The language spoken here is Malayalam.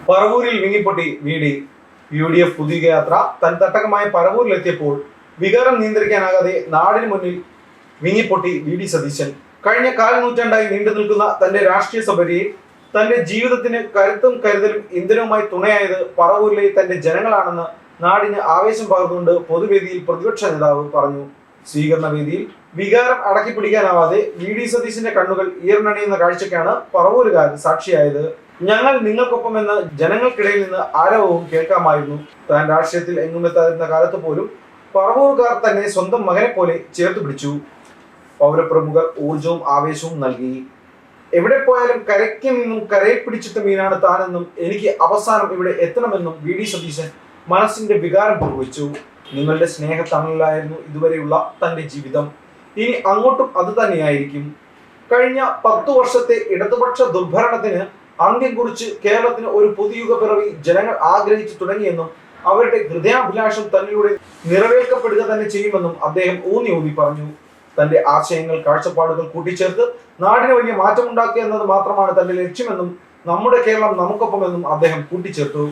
പറവൂരിൽ വിങ്ങിപ്പൊട്ടി UDF പുതിയ യാത്ര തൻ തട്ടകമായ പറവൂരിലെത്തിയപ്പോൾ വികാരം നിയന്ത്രിക്കാനാകാതെ നാടിന് മുന്നിൽ വിങ്ങിപ്പൊട്ടി VD സതീശൻ. കഴിഞ്ഞ നൂറ്റാണ്ടായി നീണ്ടു നിൽക്കുന്ന തന്റെ രാഷ്ട്രീയ സഭയിൽ തന്റെ ജീവിതത്തിന് കരുത്തും കരുതലും ഇന്ധനവുമായി തുണയായത് പറവൂരിലെ തന്റെ ജനങ്ങളാണെന്ന് നാടിന് ആവേശം പകർന്നുകൊണ്ട് പൊതുവേദിയിൽ പ്രതിപക്ഷ നേതാവ് പറഞ്ഞു. സ്വീകരണ വേദിയിൽ വികാരം അടക്കി പിടിക്കാനാവാതെ VD സതീശന്റെ കണ്ണുകൾ ഈർന്നണിയുന്ന കാഴ്ചയ്ക്കാണ് പറവൂരുകാർ സാക്ഷിയായത്. ഞങ്ങൾ നിങ്ങൾക്കൊപ്പമെന്ന് ജനങ്ങൾക്കിടയിൽ നിന്ന് ആരവവും കേൾക്കാമായിരുന്നു. താൻ രാഷ്ട്രീയത്തിൽ എങ്ങുമെത്താതിരുന്ന കാലത്ത് പോലും പറവൂർക്കാർ തന്നെ സ്വന്തം മകനെ പോലെ ചേർത്ത് പിടിച്ചു. പൗരപ്രമുഖർ ഊർജവും ആവേശവും നൽകി. എവിടെ പോയാലും കരയ്ക്ക് നിന്നും കരയെ പിടിച്ചിട്ട മീനാണ് താനെന്നും എനിക്ക് അവസാനം ഇവിടെ എത്തണമെന്നും VD സതീശൻ മനസ്സിന്റെ വികാരം പങ്കുവച്ചു. നിങ്ങളുടെ സ്നേഹത്തണലായിരുന്നു ഇതുവരെയുള്ള തന്റെ ജീവിതം. ഇനി അങ്ങോട്ടും അത് തന്നെയായിരിക്കും. കഴിഞ്ഞ 10 വർഷത്തെ ഇടതുപക്ഷ ദുർഭരണത്തിന് അന്ത്യം കുറിച്ച് കേരളത്തിന് ഒരു പുതുയുഗ പിറവി ജനങ്ങൾ ആഗ്രഹിച്ചു തുടങ്ങിയെന്നും അവരുടെ ഹൃദയാഭിലാഷം തന്നിലൂടെ നിറവേൽക്കപ്പെടുക തന്നെ ചെയ്യുമെന്നും അദ്ദേഹം ഊന്നി പറഞ്ഞു. തന്റെ ആശയങ്ങൾ കാഴ്ചപ്പാടുകൾ കൂട്ടിച്ചേർത്ത് നാടിന് വലിയ മാറ്റമുണ്ടാക്കുക എന്നത് മാത്രമാണ് തന്റെ ലക്ഷ്യമെന്നും നമ്മുടെ കേരളം നമുക്കൊപ്പമെന്നും അദ്ദേഹം കൂട്ടിച്ചേർത്തു.